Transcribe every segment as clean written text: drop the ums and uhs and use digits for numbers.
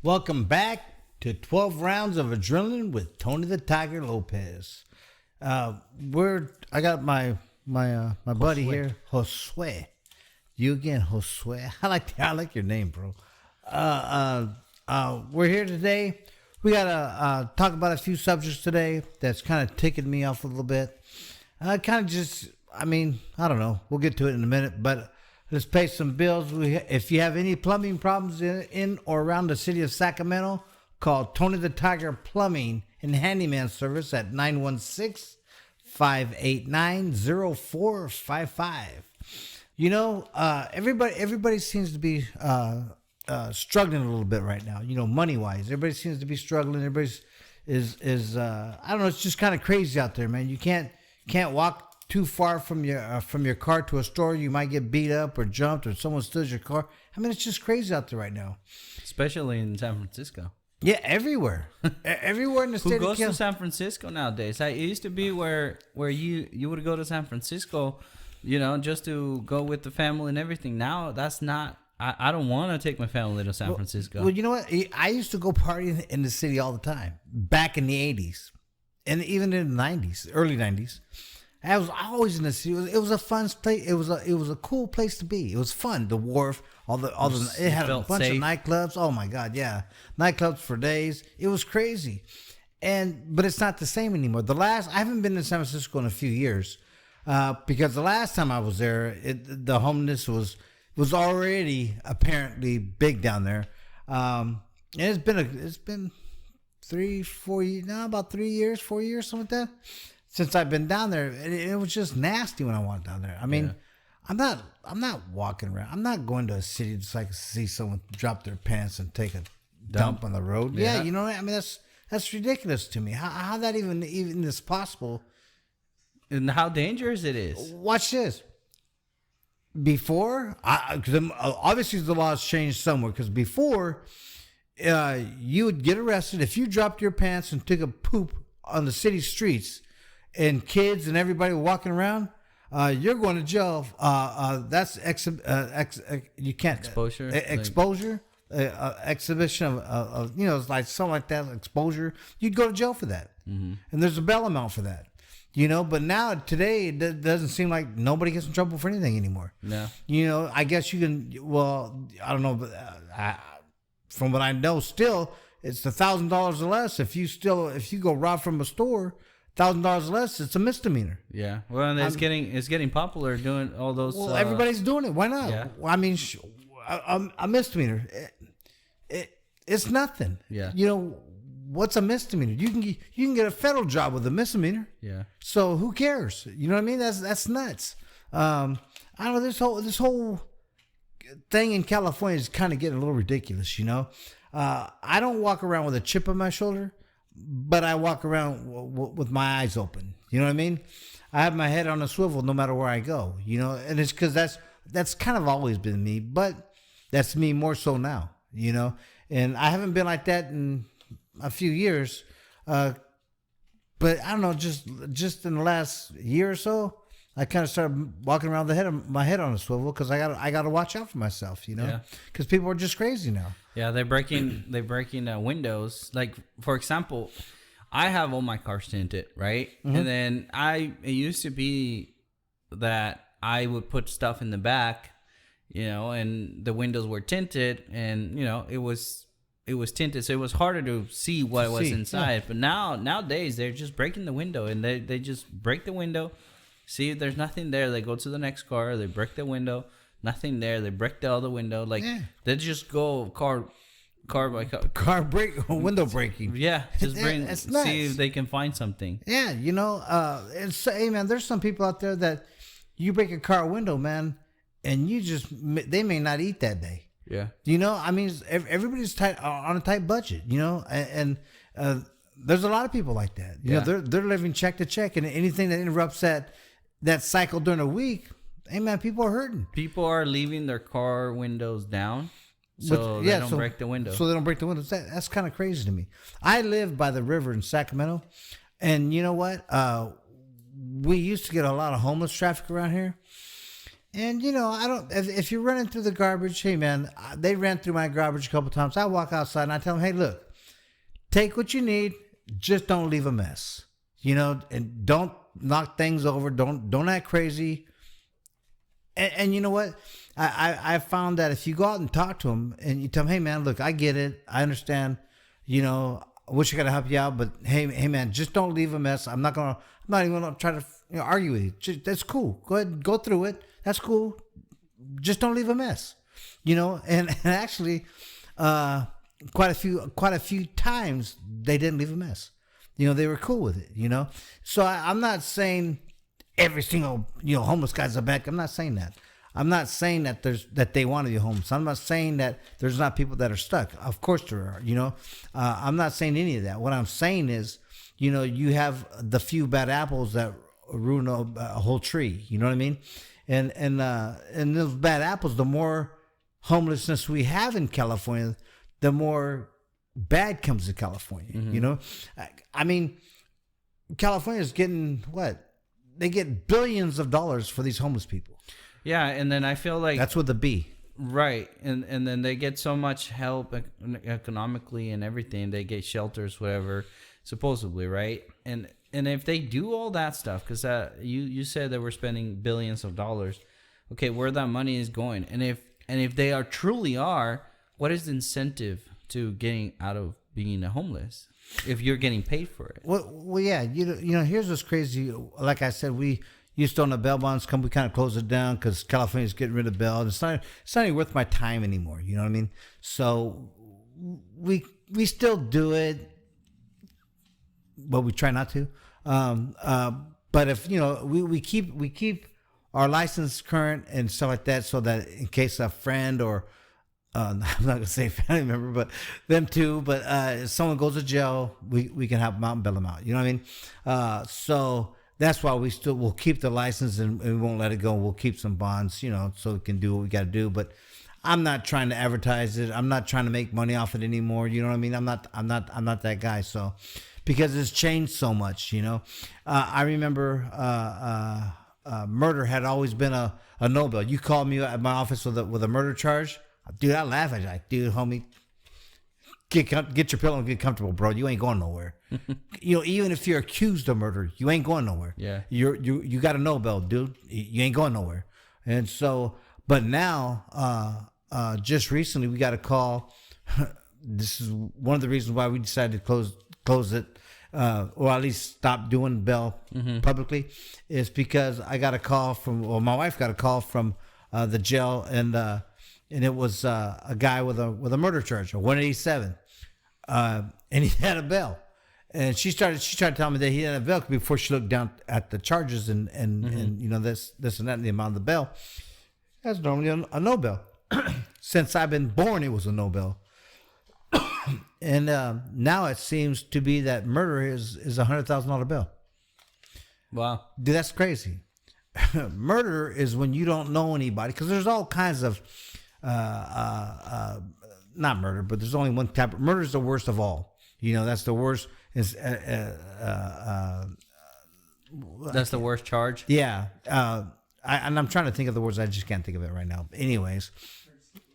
Welcome back to 12 Rounds of Adrenaline with Tony the Tiger Lopez. I got my buddy here, Josue. You again, Josue. I like your name, bro. We're here today. We gotta talk about a few subjects today that's kind of ticking me off a little bit. I don't know. We'll get to it in a minute, but let's pay some bills. If you have any plumbing problems in or around the city of Sacramento, call Tony the Tiger Plumbing and Handyman Service at 916-589-0455. You know, everybody seems to be struggling a little bit right now. You know, money wise, everybody seems to be struggling. Everybody's is I don't know. It's just kind of crazy out there, man. You can't walk too far from your car to a store. You might get beat up or jumped or someone steals your car. I mean, it's just crazy out there right now, especially in San Francisco. Yeah, everywhere, everywhere in the state. Who goes to San Francisco nowadays? It used to be where you would go to San Francisco, you know, just to go with the family and everything. Now that's not. I don't want to take my family to San Francisco. Well, you know what? I used to go partying in the city all the time back in the 80s and even in the 90s, early 90s. I was always in the city. It was a fun place. It was a cool place to be. It was fun. The wharf, it had a bunch of nightclubs. Oh my God, yeah, nightclubs for days. It was crazy, but it's not the same anymore. I haven't been to San Francisco in a few years, because the last time I was there, the homelessness was already apparently big down there. And it's been 3-4 years now, about 3 years, 4 years, something like that, since I've been down there. It was just nasty when I went down there. I mean, yeah. I'm not walking around. I'm not going to a city just like to see someone drop their pants and take a dump on the road. Yeah, you know what I mean? That's ridiculous to me. How that even is possible? And how dangerous it is. Watch this. Before, obviously the laws changed somewhere, because before, you would get arrested if you dropped your pants and took a poop on the city streets, and kids and everybody walking around, you're going to jail. That's you can't exposure, exhibition of it's like something like that, exposure. You'd go to jail for that, and there's a bail amount for that. You know, but now today it doesn't seem like nobody gets in trouble for anything anymore. No. You know, I guess you can. Well, I don't know, but from what I know, still it's $1,000 or less. If you go rob from a store, $1,000 or less, it's a misdemeanor. Yeah. Well, and it's getting popular doing all those. Well, everybody's doing it. Why not? Yeah. I mean, a misdemeanor, it's nothing. Yeah. You know. What's a misdemeanor? You can get a federal job with a misdemeanor. Yeah. So who cares? You know what I mean? That's nuts. I don't know. This whole thing in California is kind of getting a little ridiculous. You know, I don't walk around with a chip on my shoulder, but I walk around with my eyes open. You know what I mean? I have my head on a swivel no matter where I go. You know, and it's because that's kind of always been me, but that's me more so now. You know, and I haven't been like that in a few years, but I don't know, just in the last year or so, I kind of started walking around my head on a swivel, because I got to watch out for myself, you know, because people are just crazy now. Yeah, they're breaking windows. Like, for example, I have all my cars tinted, right? Mm-hmm. And then it used to be that I would put stuff in the back, you know, and the windows were tinted, and you know, it was tinted, so it was harder to see what was inside. Yeah. But nowadays they're just breaking the window, and they just break the window, see if there's nothing there, they go to the next car, they break the window, nothing there, they break the other window. Like, they just go car by car window breaking. Yeah, just see if they can find something. Yeah, you know, hey man, there's some people out there that you break a car window, man, and they may not eat that day. Yeah. You know, I mean, everybody's on a tight budget, you know, and there's a lot of people like that. You know, they're living check to check, and anything that interrupts that cycle during a week, hey man, people are hurting. People are leaving their car windows down, so they don't break the window. So they don't break the windows. That's kind of crazy to me. I live by the river in Sacramento, and you know what? We used to get a lot of homeless traffic around here. And I don't. If you're running through the garbage, hey man, they ran through my garbage a couple times. I walk outside and I tell them, hey, look, take what you need, just don't leave a mess. And don't knock things over. Don't act crazy. And you know what? I found that if you go out and talk to them and you tell them, hey man, look, I get it, I understand. I wish I could help you out, but hey man, just don't leave a mess. I'm not even gonna try to argue with you. That's cool. Go ahead, go through it. That's cool. Just don't leave a mess. And actually, quite a few times they didn't leave a mess. They were cool with it. So I'm not saying every single homeless guy's a bad. I'm not saying that. I'm not saying that they want to be homeless. I'm not saying that there's not people that are stuck. Of course there are. I'm not saying any of that. What I'm saying is, you have the few bad apples that ruin a whole tree. You know what I mean? And those bad apples, the more homelessness we have in California, the more bad comes to California. Mm-hmm. I mean, California is getting what? They get billions of dollars for these homeless people. Yeah, and then I feel like that's with the B. Right, and then they get so much help economically and everything. They get shelters, whatever, supposedly, right? And if they do all that stuff, because you said that we're spending billions of dollars, okay, where that money is going, and if they truly are, what is the incentive to getting out of being a homeless if you're getting paid for it? Well, yeah, here's what's crazy. Like I said, we used to own the bail bonds. We kind of closed it down because California's getting rid of bail. It's not even worth my time anymore. You know what I mean? So we still do it, but we try not to. But if we keep our license current and stuff like that, so that in case a friend or I'm not gonna say family member, but them too. But if someone goes to jail, we can help them out and bail them out. You know what I mean? So that's why we'll keep the license and we won't let it go. We'll keep some bonds, so we can do what we got to do. But I'm not trying to advertise it. I'm not trying to make money off it anymore. You know what I mean? I'm not that guy. So because it's changed so much, I remember murder had always been a no bill. You called me at my office with a murder charge. Dude, I laugh at you. Like, dude, homie, get your pillow and get comfortable, bro. You ain't going nowhere. Even if you're accused of murder, you ain't going nowhere. Yeah. You got a no bill, dude. You ain't going nowhere. And so, but now, just recently, we got a call. This is one of the reasons why we decided to close it, or at least stop doing bail publicly, is because I got a call my wife got a call from the jail, and it was a guy with a murder charge, a 187, and he had a bail. And she tried to tell me that he had a bail before she looked down at the charges and this and that and the amount of the bail. That's normally a no bail. Since I've been born, it was a no bail. And now it seems to be that murder is $100,000 bail. Wow, dude, that's crazy. Murder is when you don't know anybody, because there's all kinds of not murder, but there's only one type. Murder is the worst of all. That's the worst. Is that's the worst charge. Yeah, and I'm trying to think of the words. I just can't think of it right now. Anyways,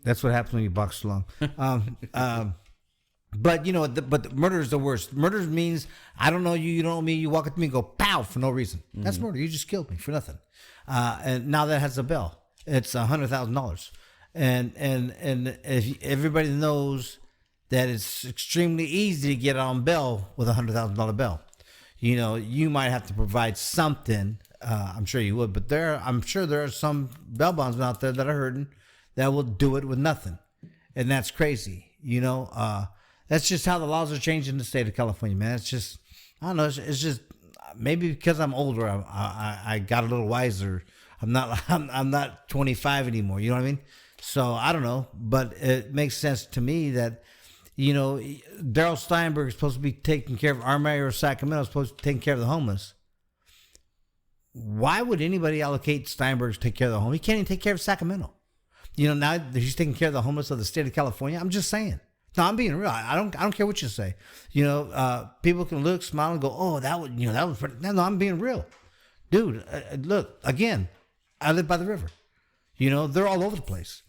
that's what happens when you box too long. But but murder is the worst. Murder means I don't know you, you don't know me. You walk up to me and go pow for no reason. That's murder. You just killed me for nothing. And now that has a bill. It's $100,000. And if everybody knows that it's extremely easy to get on bail with $100,000 bail. You might have to provide something. I'm sure you would, but I'm sure there are some bail bondsmen out there that are hurting that will do it with nothing, and that's crazy. That's just how the laws are changing in the state of California, man. It's just, I don't know. It's just maybe because I'm older, I got a little wiser. I'm not 25 anymore. You know what I mean? So I don't know, but it makes sense to me that, Darrell Steinberg is supposed to be taking care of our mayor of Sacramento, is supposed to be taking care of the homeless. Why would anybody allocate Steinberg to take care of the homeless? He can't even take care of Sacramento. Now that he's taking care of the homeless of the state of California. I'm just saying. No, I'm being real. I don't care what you say. People can look, smile, and go, "Oh, that was pretty." No, I'm being real, dude. Look again. I live by the river. You know, they're all over the place.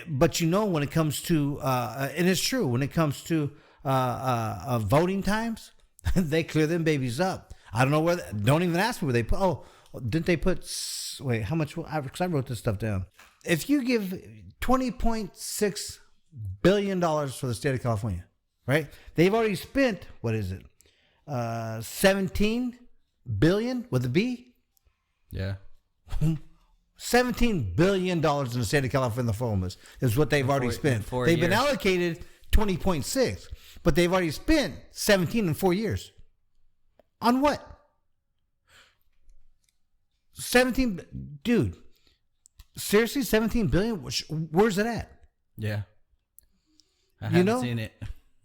But you know, when it comes to, and it's true, when it comes to voting times, they clear them babies up. I don't know where. Don't even ask me where they put. Oh, didn't they put? Wait, how much? Because I wrote this stuff down. If you give $20.6 billion for the state of California, right? They've already spent, what is it? 17 billion with a B? Yeah. $17 billion in the state of California for homeless is what they've already spent. They've been allocated 20.6, but they've already spent 17 in 4 years. On what? 17, dude. Seriously, 17 billion? Where's it at? Yeah. I haven't seen it.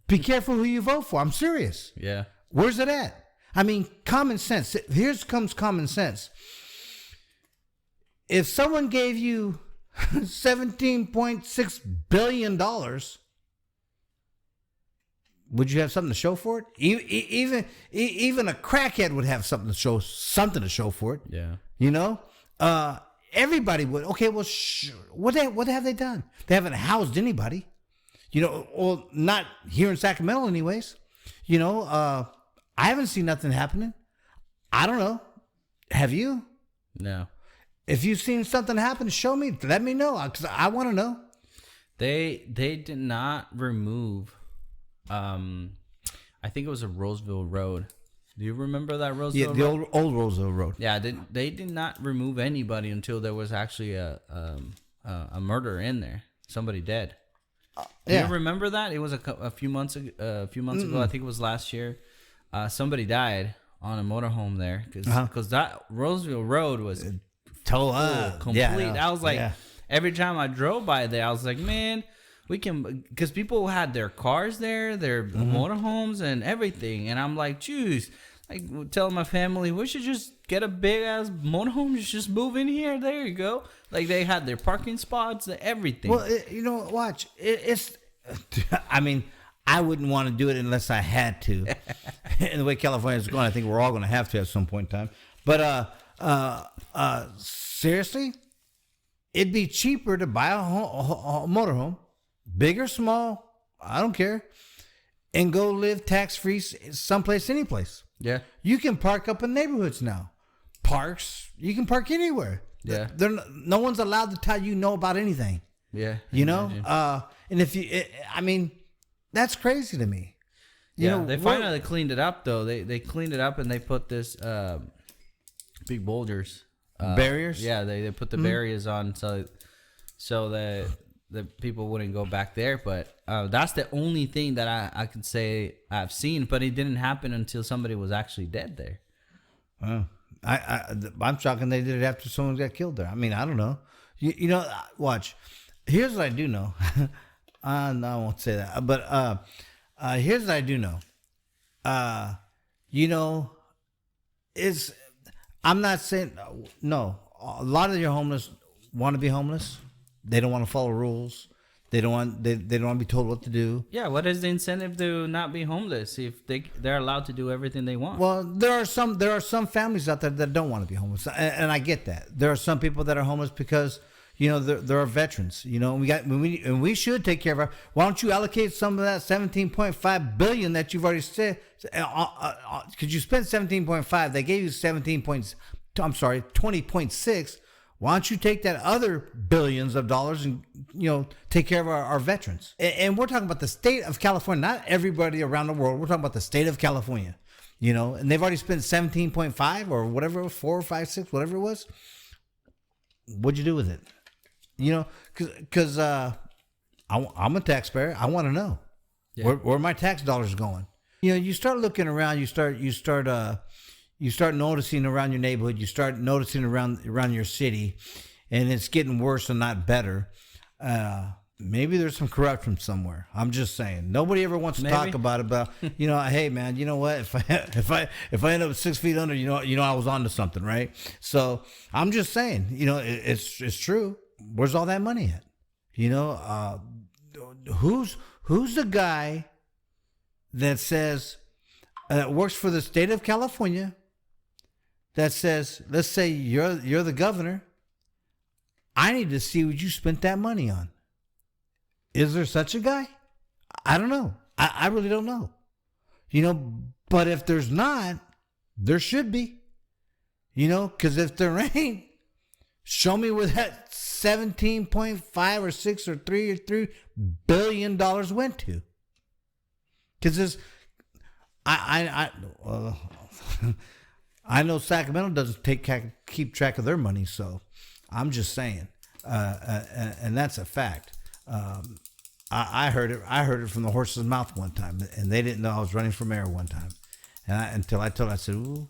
Be careful who you vote for. I'm serious. Yeah. Where's it at? I mean, common sense. Here comes common sense. If someone gave you $17.6 billion, would you have something to show for it? Even a crackhead would have something to show for it. Yeah. You know? Everybody would. Okay, well, what have they done? They haven't housed anybody. You know, or not here in Sacramento anyways. You know, I haven't seen nothing happening. I don't know. Have you? No. If you've seen something happen, show me. Let me know, because I want to know. They did not remove, I think it was a Roseville Road. Do you remember that Roseville Road? Yeah, the old Roseville Road. Yeah, they did not remove anybody until there was actually a murder in there. Somebody dead. Do you remember that? It was a few months ago. I think it was last year. Somebody died on a motorhome there because that Roseville Road was complete. Yeah, I was like, every time I drove by there, I was like, man, we can, because people had their cars there, their motorhomes and everything, and I'm like, geez, like telling my family we should just get a big ass motorhome, just move in here. There you go. Like they had their parking spots, everything. Well, you know, watch. It's. I mean, I wouldn't want to do it unless I had to. And the way California is going, I think we're all going to have to at some point in time. But seriously, it'd be cheaper to buy a motorhome, big or small, I don't care, and go live tax-free someplace, any place. Yeah. You can park up in neighborhoods now. Parks, you can park anywhere. Yeah. No one's allowed to tell you no about anything. Yeah. You know? And if you, I mean, that's crazy to me. You know, they finally cleaned it up, though. They cleaned it up and they put this big boulders. Barriers? Yeah, they put the barriers on so that the people wouldn't go back there. But that's the only thing that I could say I've seen. But it didn't happen until somebody was actually dead there. I'm shocked they did it after someone got killed there. I mean, I don't know. You know, watch. Here's what I do know. No, I won't say that. But here's what I do know. You know, I'm not saying no. A lot of your homeless want to be homeless. They don't want to follow rules. They don't want to be told what to do. Yeah, what is the incentive to not be homeless if they're allowed to do everything they want? Well, there are some families out there that don't want to be homeless, and I get that. There are some people that are homeless because, you know, there are veterans. You know, we should take care of our. Why don't you allocate some of that $17.5 billion that you've already said? Because you spent 17.5, they gave you 20.6. Why don't you take that other billions of dollars and, you know, take care of our veterans? And we're talking about the state of California, not everybody around the world. We're talking about the state of California, you know, and they've already spent 17.5 or whatever it was, 4 or 5, 6, whatever it was. What'd you do with it? You know, because I'm a taxpayer. I want to know where my tax dollars are going. You know, you start looking around. You start noticing around your neighborhood. You start noticing around your city, and it's getting worse and not better. Maybe there's some corruption somewhere. I'm just saying. Nobody ever wants to talk about it. But you know, hey man, you know what? If I end up 6 feet under, you know, I was onto something, right? So I'm just saying. You know, it's true. Where's all that money at? You know, who's the guy that says that works for the state of California? That says, let's say you're the governor. I need to see what you spent that money on. Is there such a guy? I don't know. I really don't know. But if there's not, there should be. Because if there ain't, show me where that 17.5 or 6 or 3 billion dollars went to. Because I know Sacramento doesn't keep track of their money, so I'm just saying, and that's a fact. I heard it from the horse's mouth one time, and they didn't know I was running for mayor one time, until I said, "Ooh,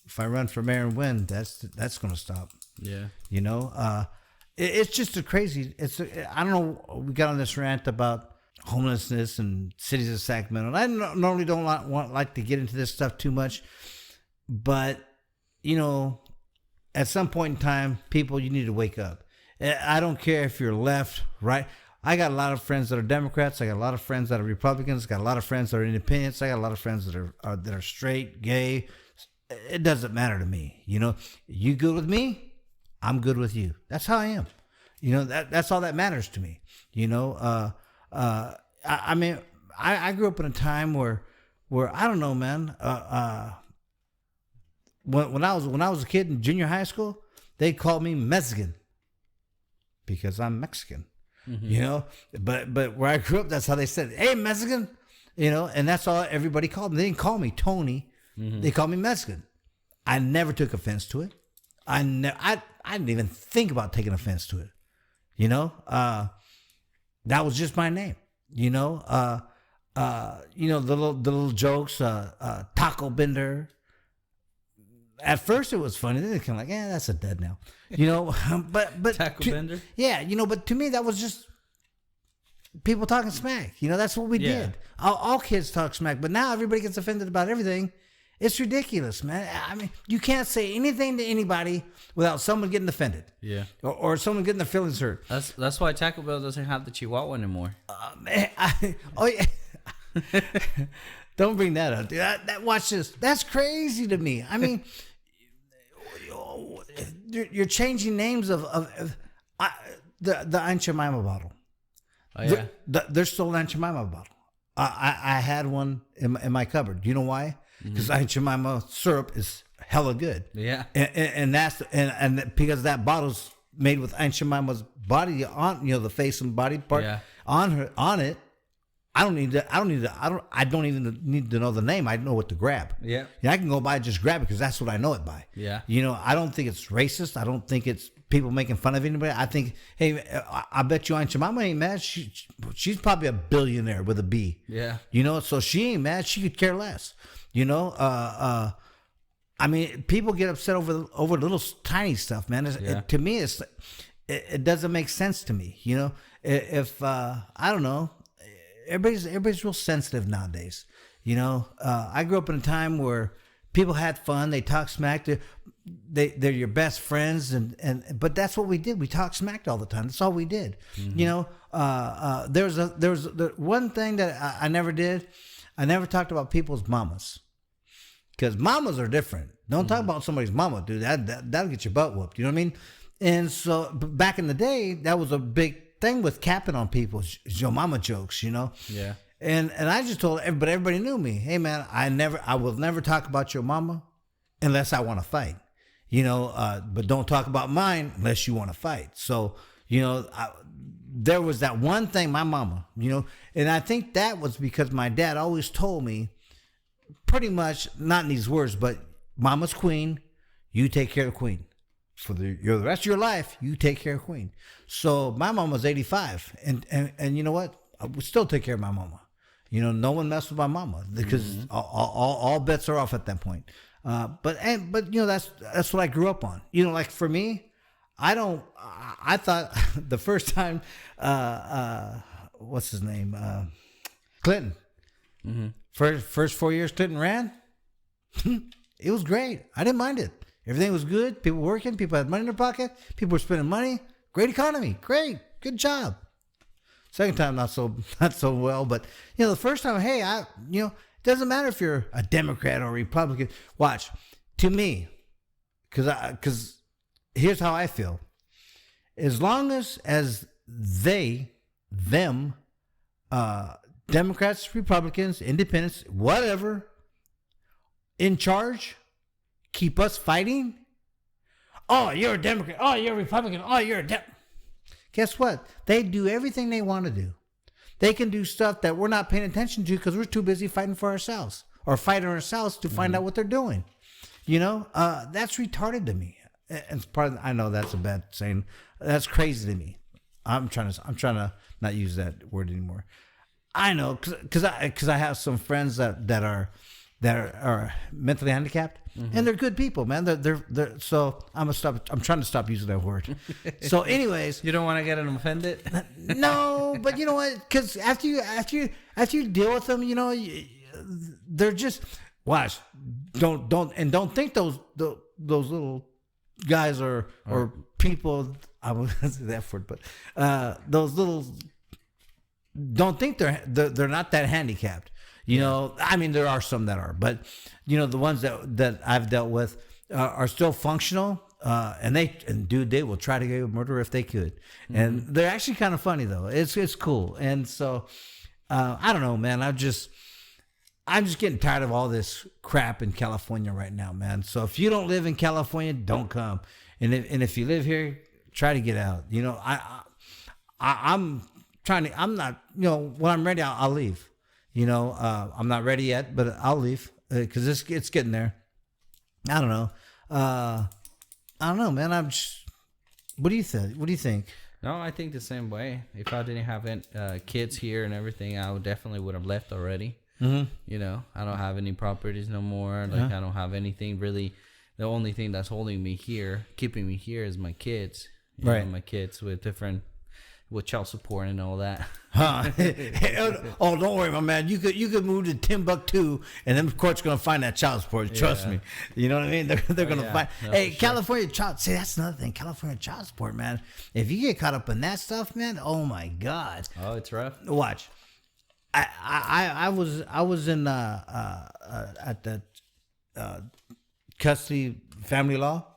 if I run for mayor and win, that's going to stop." Yeah. It's just a crazy. I don't know. We got on this rant about homelessness and cities of Sacramento. And I normally don't like to get into this stuff too much, but at some point in time, people, you need to wake up. I don't care if you're left, right. I got a lot of friends that are Democrats. I got a lot of friends that are Republicans. I got a lot of friends that are independents. I got a lot of friends that are straight, gay. It doesn't matter to me. You good with me, I'm good with you. That's how I am. That's all that matters to me. I mean, I grew up in a time where I don't know, man. When I was a kid in junior high school, they called me Mexican because I'm Mexican. But where I grew up, that's how they said, "Hey, Mexican," and that's all everybody called me. They didn't call me Tony. They called me Mexican. I never took offense to it. I didn't even think about taking offense to it. That was just my name. The little jokes, taco bender. At first it was funny. Then they kind of like, that's a dead now. But Taco bender? Yeah, but to me that was just people talking smack. That's what we did. All kids talk smack, but now everybody gets offended about everything. It's ridiculous, man. I mean, you can't say anything to anybody without someone getting offended. Yeah. Or someone getting their feelings hurt. That's why Taco Bell doesn't have the Chihuahua anymore. Yeah. Don't bring that up, dude. Watch this. That's crazy to me. I mean, you're changing names of the Aunt Jemima bottle. Oh yeah. There's still an Aunt Jemima bottle. I had one in my cupboard. Do you know why? Because Aunt Jemima syrup is hella good. Yeah. And that's and because that bottle's made with Aunt Jemima's body on, the face and body part on it. I don't even need to know the name. I know what to grab. Yeah. I can go by and just grab it because that's what I know it by. Yeah. I don't think it's racist. I don't think it's people making fun of anybody. I think, hey, I bet you Aunt Jemima ain't mad. She's probably a billionaire with a B. Yeah. So she ain't mad. She could care less. I mean, people get upset over little tiny stuff, man. To me, it doesn't make sense to me. If I don't know. Everybody's real sensitive nowadays. I grew up in a time where people had fun. They talked smack. They're your best friends, but that's what we did. We talked smack all the time. That's all we did. Mm-hmm. There was one thing that I never did. I never talked about people's mamas, because mamas are different. Don't talk about somebody's mama, dude. That'll get your butt whooped. You know what I mean? And so back in the day, that was a big thing with capping on people's your mama jokes, Yeah. And I just told everybody knew me. Hey man, I will never talk about your mama unless I want to fight. But don't talk about mine unless you want to fight. So, there was that one thing, my mama, and I think that was because my dad always told me pretty much, not in these words, but mama's queen, you take care of queen. For the rest of your life, you take care of queen. So my mom was 85, and you know what? I would still take care of my mama. No one messed with my mama because all bets are off at that point. But that's what I grew up on. Like for me, I thought the first time, what's his name, Clinton. Mm-hmm. First 4 years Clinton ran, it was great. I didn't mind it. Everything was good. People working. People had money in their pocket. People were spending money. Great economy. Great. Good job. Second time, not so well. But, the first time, hey, it doesn't matter if you're a Democrat or a Republican. Watch. To me, because here's how I feel. as long as them, Democrats, Republicans, Independents, whatever, in charge, keep us fighting. Oh, you're a Democrat. Oh, you're a Republican. Oh, you're a Guess what? They do everything they want to do. They can do stuff that we're not paying attention to because we're too busy fighting for ourselves or fighting ourselves to find out what they're doing. That's retarded to me. And I know that's a bad saying. That's crazy to me. I'm trying to not use that word anymore. I know because I have some friends that are mentally handicapped, and they're good people, man. They're so I'm trying to stop using that word. So, anyways, You don't want to get them offended? no, but you know what? Because after you deal with them, they're just watch. Don't think those little guys or people. I won't say that word, but those little. Don't think they're not that handicapped. I mean, there are some that are, but the ones that I've dealt with are still functional. And they will try to get a murder if they could. And they're actually kind of funny though. It's cool. And so, I don't know, man. I'm just getting tired of all this crap in California right now, man. So if you don't live in California, don't come. And if you live here, try to get out. I'm trying to. I'm not. When I'm ready, I'll leave. I'm not ready yet, but I'll leave because it's getting there. I don't know. I don't know, man. I'm just. What do you think? What do you think? No, I think the same way. If I didn't have kids here and everything, I would have left already. Mm-hmm. I don't have any properties no more. Like I don't have anything really. The only thing that's holding me here, keeping me here, is my kids. Right. My kids with child support and all that. Huh? Oh, don't worry, my man. You could move to Timbuktu, and then the court's gonna find that child support. Trust me. You know what I mean? They're gonna find. No, hey, California child. See, that's another thing. California child support, man. If you get caught up in that stuff, man, oh my God. Oh, it's rough. Watch. I was in at the custody family law,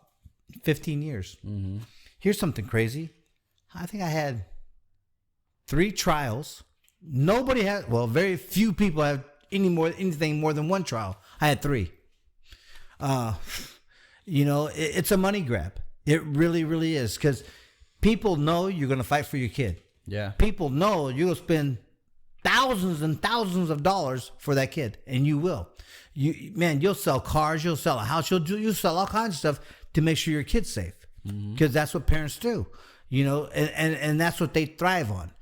15 years. Mm-hmm. Here's something crazy. I think I had 3 trials. Nobody had. Well, very few people have anything more than 1 trial. I had 3. It's a money grab. It really, really is, because people know you're going to fight for your kid. Yeah. People know you're going to spend thousands and thousands of dollars for that kid, and you will. You'll sell cars, you'll sell a house, you'll sell all kinds of stuff to make sure your kid's safe, because that's what parents do. And that's what they thrive on.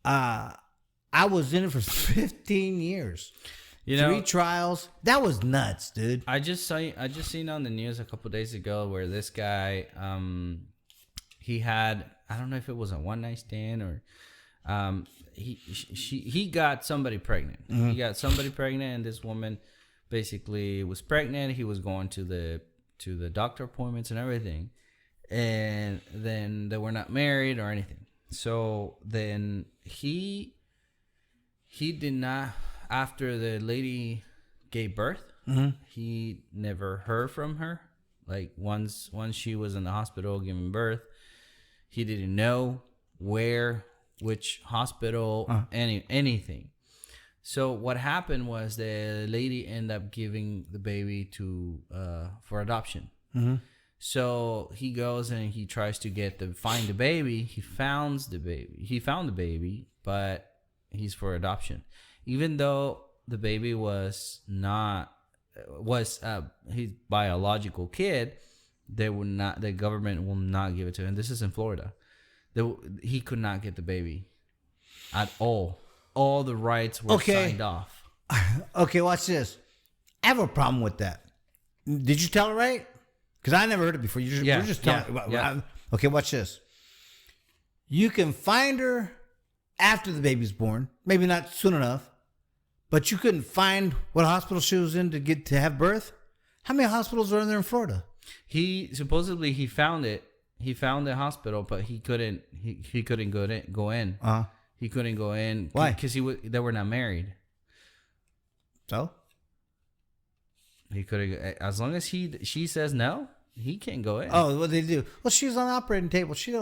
I was in it for 15 years. 3 trials. That was nuts, dude. I just seen on the news a couple days ago where this guy, he had, I don't know if it was a one night stand or, he got somebody pregnant. Mm-hmm. He got somebody pregnant, and this woman basically was pregnant. He was going to the doctor appointments and everything. And then they were not married or anything. So then he did not, after the lady gave birth, he never heard from her. Like once she was in the hospital giving birth, he didn't know which hospital, anything. So what happened was the lady ended up giving the baby for adoption. Mm-hmm. So he goes and he tries to find the baby. He found the baby, but he's for adoption. Even though the baby was his biological kid, the government will not give it to him. This is in Florida. He could not get the baby at all. All the rights were signed off. Okay, watch this. I have a problem with that. Did you tell her right? Because I never heard it before. You're just telling. Yeah. Okay, watch this. You can find her after the baby's born. Maybe not soon enough. But you couldn't find what hospital she was in to have birth? How many hospitals are in there in Florida? He found it. He found the hospital, but he couldn't. He couldn't go in. He couldn't go in. Why? Because they were not married. So he couldn't. As long as she says no, he can't go in. Oh, what they do? Well, she's on the operating table. They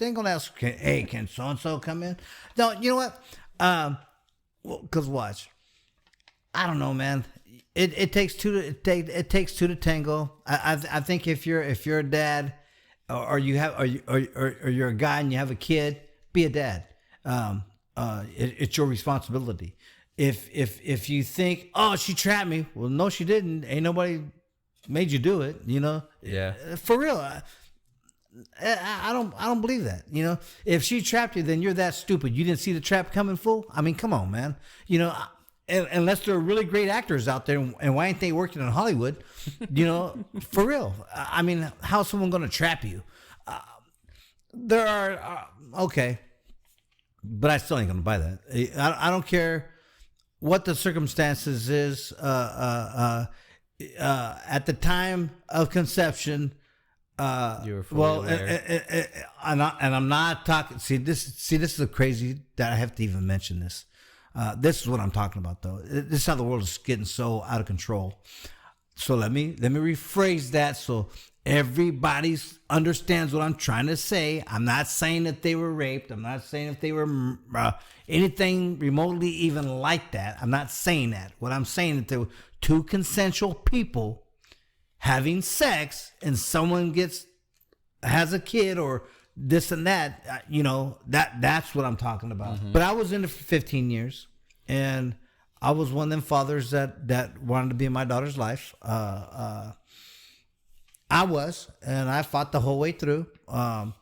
ain't gonna ask. Hey, can so and so come in? No, you know what? Because watch. I don't know, man. It takes two to tango. I think if you're a dad, or you're a guy and you have a kid, be a dad. It's your responsibility. If you think, oh, she trapped me, well, no, she didn't. Ain't nobody made you do it. Yeah. For real. I don't believe that. If she trapped you, then you're that stupid. You didn't see the trap coming, fool. I mean, come on, man. Unless there are really great actors out there, and why ain't they working in Hollywood? For real. I mean, how's someone going to trap you? There are okay, but I still ain't going to buy that. I don't care what the circumstances is. At the time of conception, You were fully aware. and I'm not talking. See, this is a crazy that I have to even mention this. This is what I'm talking about, though. This is how the world is getting so out of control. So let me rephrase that so everybody understands what I'm trying to say. I'm not saying that they were raped. I'm not saying if they were anything remotely even like that. I'm not saying that. What I'm saying is that there were two consensual people having sex, and someone has a kid or this and that, that's what I'm talking about. Mm-hmm. But I was in it for 15 years, and I was one of them fathers that wanted to be in my daughter's life. I was, and I fought the whole way through. I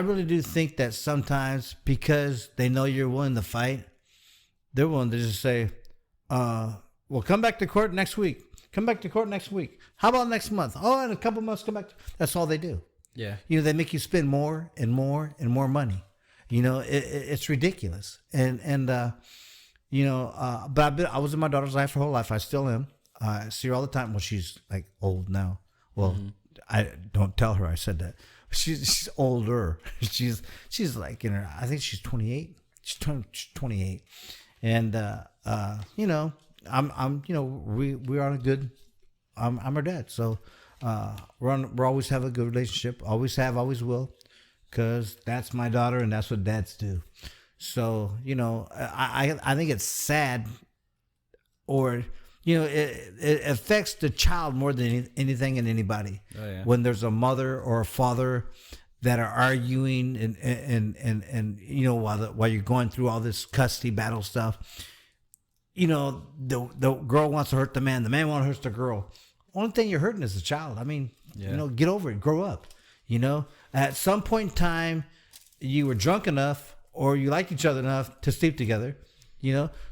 really do think that sometimes because they know you're willing to fight, they're willing to just say, well, come back to court next week. Come back to court next week. How about next month? Oh, in a couple months, come back. That's all they do. Yeah. They make you spend more and more and more money. It's ridiculous. But I was in my daughter's life her whole life. I still am. I see her all the time. Well, she's like old now. Well, I don't tell her I said that. She's older. She's like I think she's 28. She's 28. And, we're on a good, I'm her dad. So, we're always have a good relationship. Always have, always will. Cause that's my daughter and that's what dads do. So, I think it's sad or, it affects the child more than anything and anybody. Oh, yeah. When there's a mother or a father that are arguing and while you're going through all this custody battle stuff, the girl wants to hurt the man wants to hurt the girl. Only thing you're hurting is the child. I mean, get over it, grow up. At some point in time, you were drunk enough or you liked each other enough to sleep together.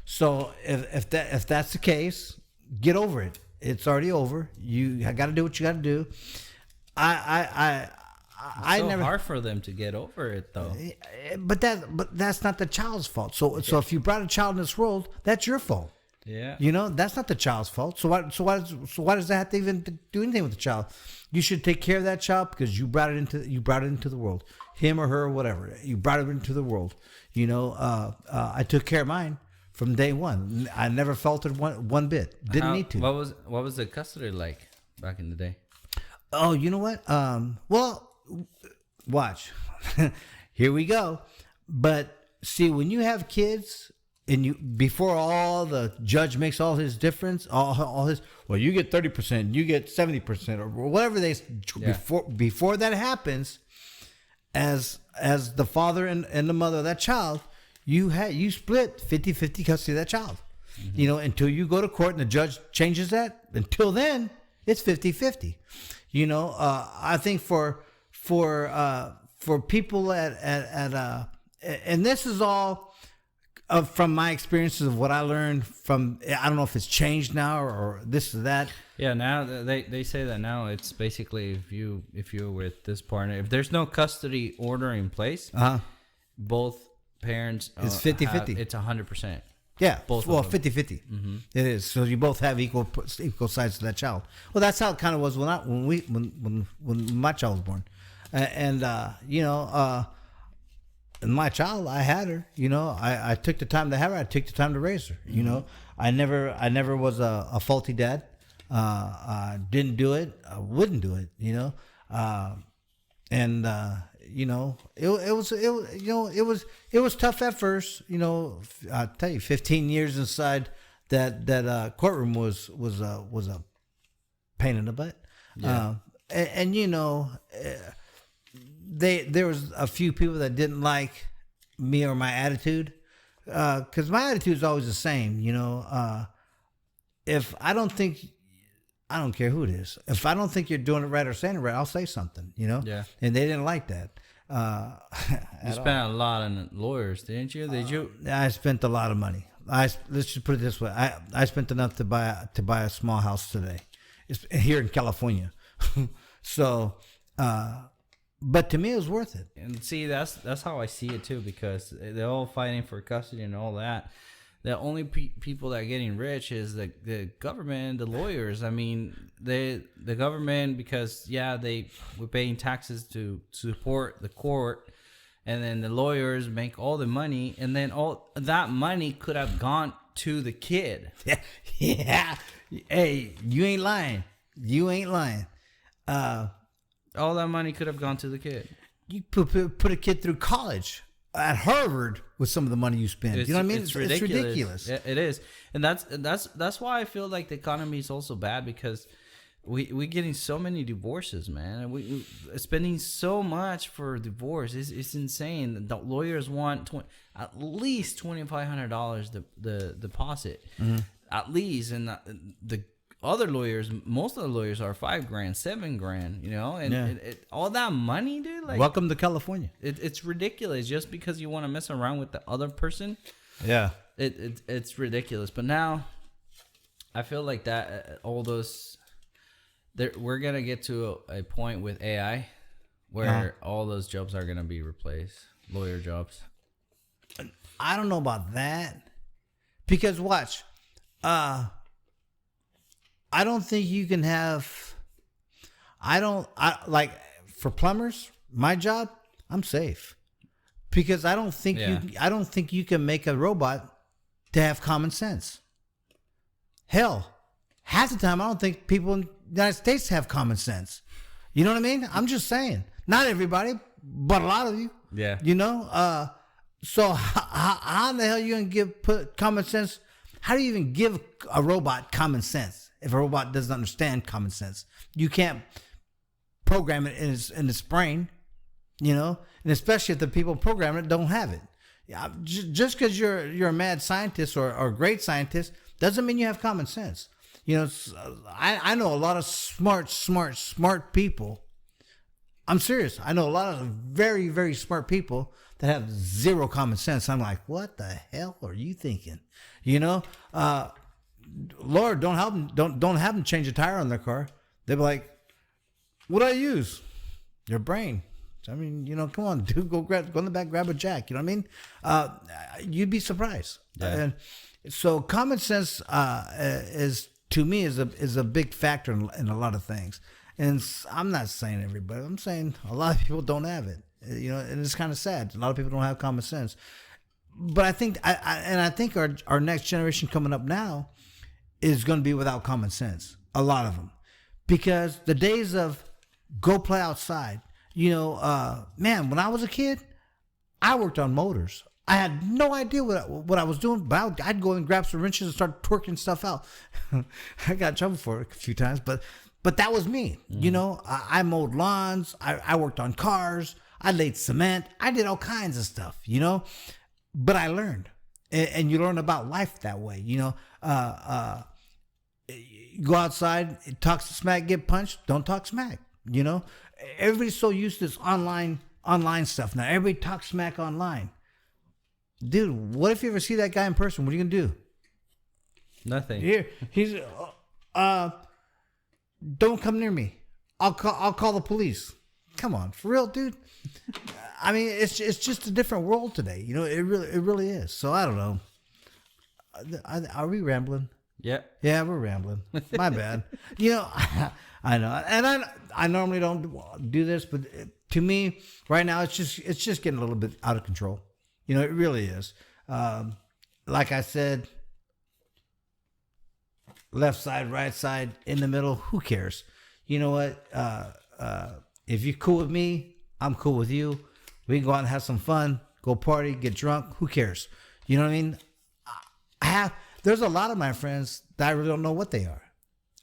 So if that's the case, get over it. It's already over. You got to do what you got to do. It's so hard for them to get over it, though. But that's not the child's fault. So if you brought a child in this world, that's your fault. Yeah. That's not the child's fault. So why does that have to even do anything with the child? You should take care of that child because you brought it into the world. Him or her or whatever. You brought it into the world. I took care of mine from day one. I never faltered one bit. Didn't need to. What was the custody like back in the day? Oh, you know what? Well, watch. Here we go. But see, when you have kids and before all the judge makes all his difference, all his, well, you get 30%, you get 70% or whatever before that happens, as the father and the mother of that child, you split 50-50 custody of that child. Mm-hmm. Until you go to court and the judge changes that. Until then, it's 50-50. I think for people and this is all from my experiences of what I learned from, I don't know if it's changed now or this or that. Yeah, now they say that now it's basically if you're with this partner, if there's no custody order in place, both parents it's 50-50. It's 100%. Yeah, both. Well, 50-50. Mm-hmm. It is. So you both have equal sides to that child. Well, that's how it kind of was when my child was born, And my child, I had her. I took the time to have her. I took the time to raise her. I never was a faulty dad. Didn't do it. I wouldn't do it. And it was tough at first. I tell you, 15 years inside that courtroom was a pain in the butt. Yeah. There was a few people that didn't like me or my attitude, because my attitude is always the same. If I don't think, I don't care who it is. If I don't think you're doing it right or saying it right, I'll say something. Yeah. And they didn't like that. You spent a lot on lawyers, didn't you? Did you? I spent a lot of money. Let's just put it this way: I spent enough to buy a small house today. It's here in California. So, but to me, it was worth it. And see, that's how I see it too, because they're all fighting for custody and all that. The only people that are getting rich is the government, the lawyers. I mean, the government, because we're paying taxes to support the court, and then the lawyers make all the money, and then all that money could have gone to the kid. Yeah. Hey, you ain't lying. All that money could have gone to the kid. You put a kid through college at Harvard with some of the money you spend. You know what I mean? It's ridiculous. Yeah, it is, and that's why I feel like the economy is also bad, because we're getting so many divorces, man, and we spending so much for divorce. It's insane. The lawyers want at least $2,500 the deposit, at least, and the other lawyers, most of the lawyers are $5,000, $7,000, and all that money, dude. Like, welcome to California. It's ridiculous. Just because you want to mess around with the other person, yeah, it's ridiculous. But now, I feel like that all those, we're gonna get to a point with AI where all those jobs are gonna be replaced, lawyer jobs. I don't know about that, because watch, I don't think you can have. I like for plumbers. My job, I'm safe, because I don't think you can make a robot to have common sense. Hell, half the time I don't think people in the United States have common sense. You know what I mean? I'm just saying, not everybody, but a lot of you. Yeah. So how in the hell are you gonna put common sense? How do you even give a robot common sense if a robot doesn't understand common sense? You can't program it in its brain, and especially if the people programming it don't have it. Yeah, just because you're a mad scientist or a great scientist doesn't mean you have common sense. I know a lot of smart people. I'm serious. I know a lot of very, very smart people that have zero common sense. I'm like, what the hell are you thinking? Lord, don't help them. Don't have them change a tire on their car. They'll be like, what do I use? Your brain. I mean, come on, dude, go in the back, grab a jack. You know what I mean? You'd be surprised. Yeah. And so common sense is, to me, is a big factor in a lot of things. And I'm not saying everybody. I'm saying a lot of people don't have it. And it's kind of sad. A lot of people don't have common sense. But I think I think our next generation coming up now is going to be without common sense. A lot of them, because the days of go play outside. Man, when I was a kid, I worked on motors. I had no idea what I was doing, but I'd go and grab some wrenches and start twerking stuff out. I got in trouble for it a few times, but that was me. I mowed lawns. I worked on cars. I laid cement. I did all kinds of stuff, but I learned, and you learn about life that way. Go outside, talk smack, get punched. Don't talk smack. Everybody's so used to this online stuff now. Everybody talks smack online. Dude, what if you ever see that guy in person? What are you gonna do? Nothing. Here, he's don't come near me. I'll call the police. Come on, for real, dude. I mean, it's just a different world today. It really is. So I don't know. Are we rambling? Yeah. Yeah, we're rambling. My bad. I know, and I normally don't do this, but to me right now, it's just getting a little bit out of control. You know, it really is. Like I said, left side, right side, in the middle, who cares? You know what? If you're cool with me, I'm cool with you. We can go out and have some fun, go party, get drunk. Who cares? You know what I mean? There's a lot of my friends that I really don't know what they are.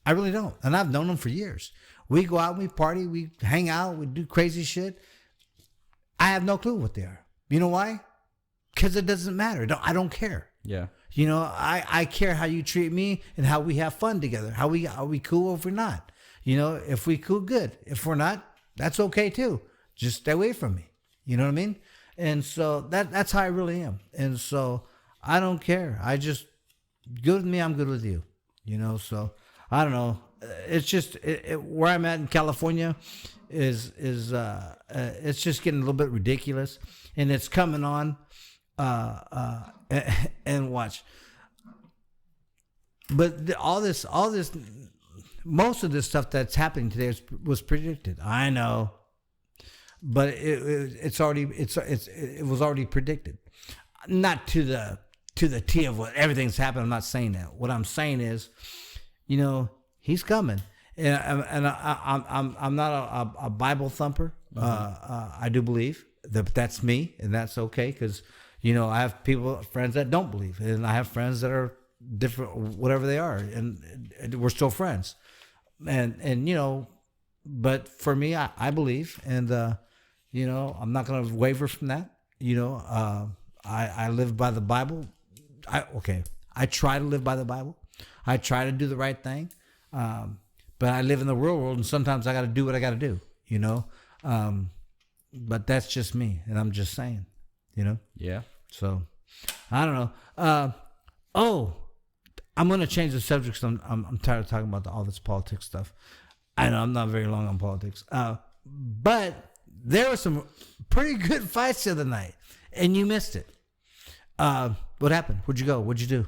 I really don't. And I've known them for years. We go out, we party, we hang out, we do crazy shit. I have no clue what they are. You know why? Because it doesn't matter. I don't care. Yeah. You know, I care how you treat me and how we have fun together. Are we cool or if we're not? You know, if we cool, good. If we're not, that's okay too. Just stay away from me. You know what I mean? And so that's how I really am. And so I don't care. I just, good with me, I'm good with you. You know, so I don't know. It's just where I'm at in California is it's just getting a little bit ridiculous, and it's coming on. And watch. But all this, most of this stuff that's happening today was predicted. I know, but it was already predicted. Not to the T of what everything's happened. I'm not saying that. What I'm saying is, you know, he's coming, and I'm not a Bible thumper. I do believe that's me, and that's okay, because you know I have friends that don't believe, and I have friends that are different, whatever they are, and we're still friends, and you know, but for me, I believe, and you know, I'm not going to waver from that. You know, I live by the Bible. I try to live by the Bible. I try to do the right thing. But I live in the real world, and sometimes I got to do what I got to do, you know? But that's just me, and I'm just saying, you know? Yeah. So, I don't know. I'm going to change the subject, because I'm tired of talking about all this politics stuff. I know I'm not very long on politics. But there were some pretty good fights the other night, and you missed it. What happened? Where'd you go? What'd you do?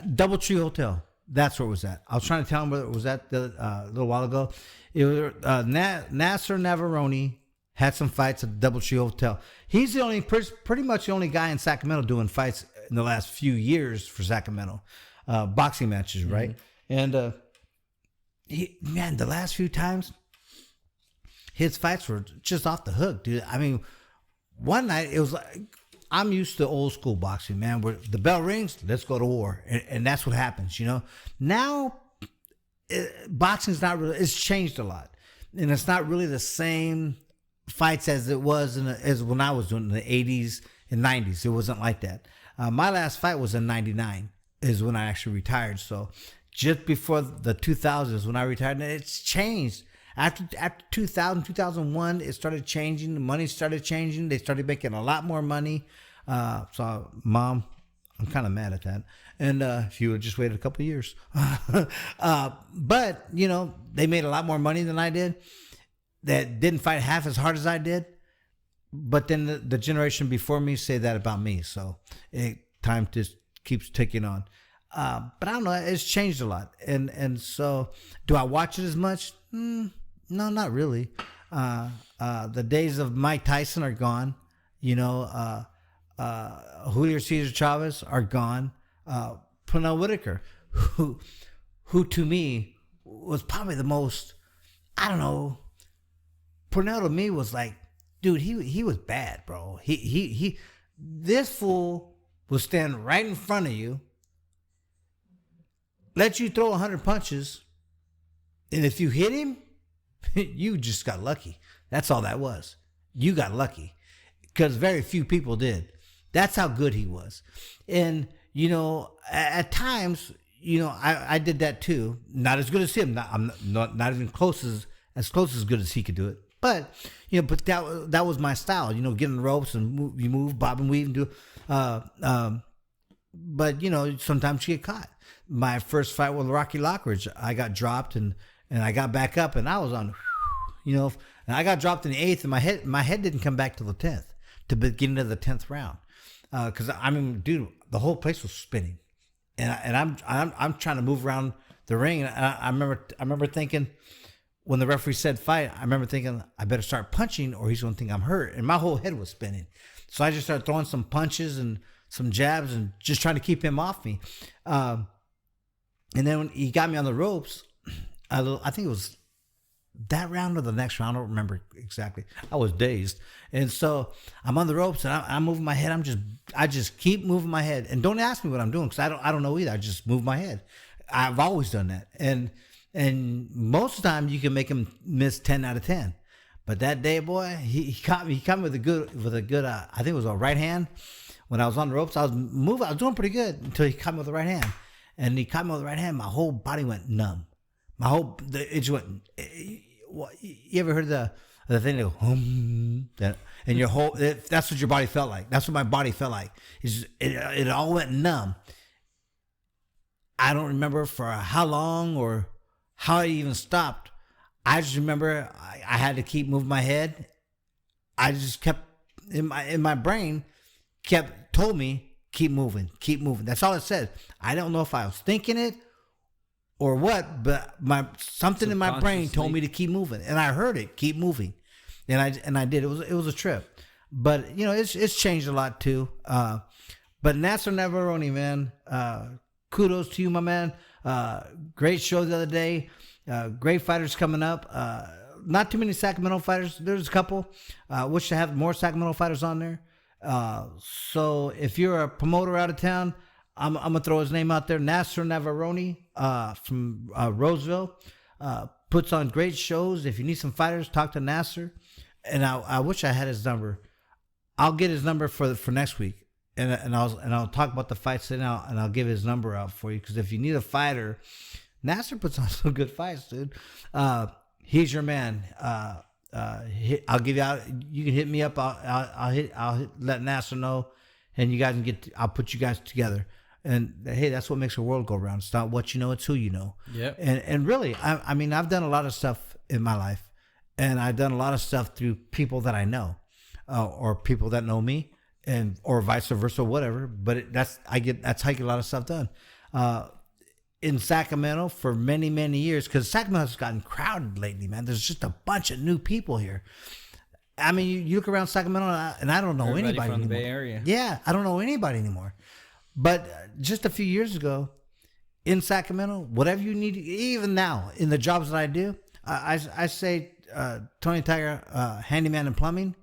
Doubletree Hotel. That's where it was at. I was trying to tell him where it was at a little while ago. It was Nasser Navarone had some fights at Doubletree Hotel. He's the only, pretty much the only guy in Sacramento doing fights in the last few years for Sacramento, boxing matches, right? Mm-hmm. And the last few times, his fights were just off the hook, dude. I mean, one night it was like, I'm used to old school boxing, man, where the bell rings, let's go to war. And that's what happens, you know. Now, boxing's not really, it's changed a lot. And it's not really the same fights as it was as when I was doing in the 80s and 90s. It wasn't like that. My last fight was in 99 is when I actually retired. So just before the 2000s when I retired, and it's changed. After 2000, 2001, it started changing. The money started changing. They started making a lot more money. So, Mom, I'm kind of mad at that. And if you would just waited a couple of years. But, you know, they made a lot more money than I did. That didn't fight half as hard as I did. But then the generation before me say that about me. So, time just keeps ticking on. But I don't know. It's changed a lot. And so, do I watch it as much? No, not really. The days of Mike Tyson are gone. You know, Julio Cesar Chavez are gone. Pernell Whitaker, who to me was probably the most, I don't know. Pernell to me was like, dude, he was bad, bro. This fool will stand right in front of you, let you throw 100 punches, and if you hit him, you just got lucky. That's all that was. You got lucky, because very few people did. That's how good he was. And, you know, at times, you know, I did that too. Not as good as him. I'm not even close as good as he could do it. But, you know, but that was my style. You know, get in the ropes and move, bob and weave and do. But, you know, sometimes you get caught. My first fight with Rocky Lockridge, I got dropped and I got back up and I was on, you know, and I got dropped in the 8th and my head didn't come back till the 10th, to beginning of the 10th round. Cause I mean, dude, the whole place was spinning and I'm trying to move around the ring. And I remember thinking, when the referee said fight, I remember thinking I better start punching or he's going to think I'm hurt. And my whole head was spinning. So I just started throwing some punches and some jabs and just trying to keep him off me. And then when he got me on the ropes, I think it was that round or the next round. I don't remember exactly. I was dazed. And so I'm on the ropes and I'm moving my head. I just keep moving my head. And don't ask me what I'm doing because I don't know either. I just move my head. I've always done that. And most of the time you can make him miss 10 out of 10. But that day, boy, he caught me with a good, I think it was a right hand. When I was on the ropes, I was doing pretty good until he caught me with the right hand. And he caught me with the right hand. My whole body went numb. It just went. You ever heard the thing that go, and your whole, that's what your body felt like. That's what my body felt like. It all went numb. I don't remember for how long or how I even stopped. I just remember I had to keep moving my head. I just kept in my brain told me keep moving. That's all it said. I don't know if I was thinking it or what, but something in my brain told me to keep moving, and I heard it keep moving, and I did. It was a trip, but it's changed a lot too. But Nasser Navaroni, man, kudos to you, my man. Great show the other day. Great fighters coming up. Not too many Sacramento fighters. There's a couple. Wish to have more Sacramento fighters on there. So if you're a promoter out of town, I'm gonna throw his name out there. Nasser Navaroni from Roseville puts on great shows. If you need some fighters, talk to Nasser. And I wish I had his number. I'll get his number for next week, and I'll talk about the fights and I'll give his number out for you, because if you need a fighter, Nasser puts on some good fights, dude. He's your man. I'll give you out. You can hit me up. I'll let Nasser know, and you guys can I'll put you guys together. And hey, that's what makes the world go round. It's not what you know, it's who you know. Yeah. And really, I mean, I've done a lot of stuff in my life, and I've done a lot of stuff through people that I know, or people that know me, or vice versa, whatever. But that's how I get a lot of stuff done. In Sacramento for many, many years, because Sacramento's gotten crowded lately, man. There's just a bunch of new people here. I mean, you look around Sacramento, and I don't know anybody from anymore. The Bay Area. Yeah, I don't know anybody anymore. But just a few years ago, in Sacramento, whatever you need, even now, in the jobs that I do, I say, Tony Tiger, handyman and plumbing.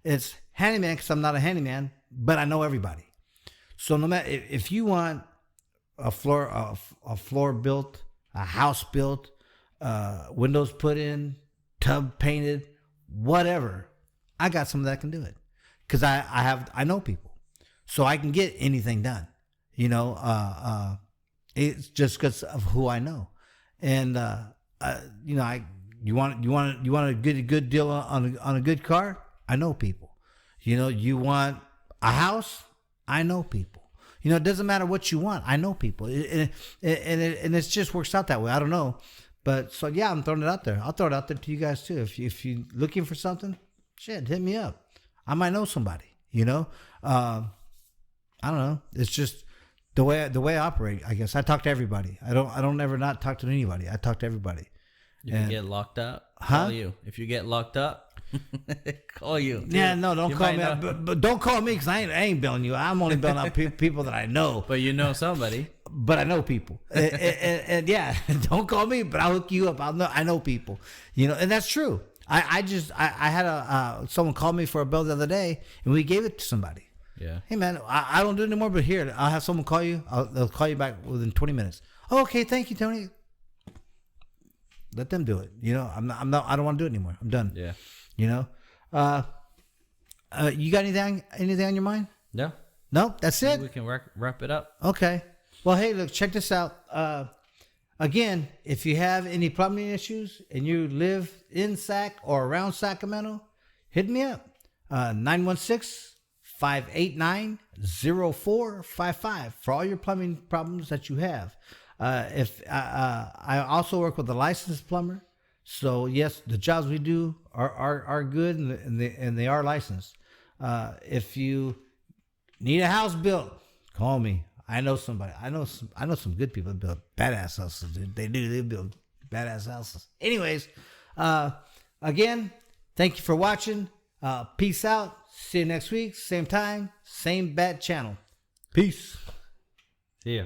It's handyman because I'm not a handyman, but I know everybody. So no matter if you want a floor built, a house built, windows put in, tub painted, whatever, I got someone that can do it, because I know people, so I can get anything done. It's just because of who I know, and you want to get a good deal on a good car. I know people. You want a house. I know people. It doesn't matter what you want. I know people, and it just works out that way. I don't know, but so yeah, I'm throwing it out there. I'll throw it out there to you guys too. If you're looking for something, shit, hit me up. I might know somebody. I don't know. It's just the way I operate. I guess I talk to everybody. I don't ever not talk to anybody. I talk to everybody. You get locked up. Call you. If you get locked up, call you. Yeah, no, don't call me. But don't call me, because I ain't billing you. I'm only billing out people that I know. But you know somebody. But I know people. and yeah, don't call me, but I'll hook you up. I know people. And that's true. I had someone call me for a bill the other day, and we gave it to somebody. Yeah. Hey man, I don't do it anymore, but here, I'll have someone call you. They'll call you back within 20 minutes. Oh, okay, thank you, Tony. Let them do it. I'm not. I don't want to do it anymore. I'm done. Yeah. You got anything on your mind? No. No, that's it. We can wrap it up. Okay. Well, hey, look, check this out. Again, if you have any plumbing issues and you live in Sac or around Sacramento, hit me up. 916-589-0455 for all your plumbing problems that you have. I also work with a licensed plumber, so yes, the jobs we do are good, and they are licensed. If you need a house built, call me. I know somebody. I know some good people that build badass houses, dude. They build badass houses. Anyways, Again, thank you for watching. Peace out. See you next week. Same time, same bat channel. Peace. See ya.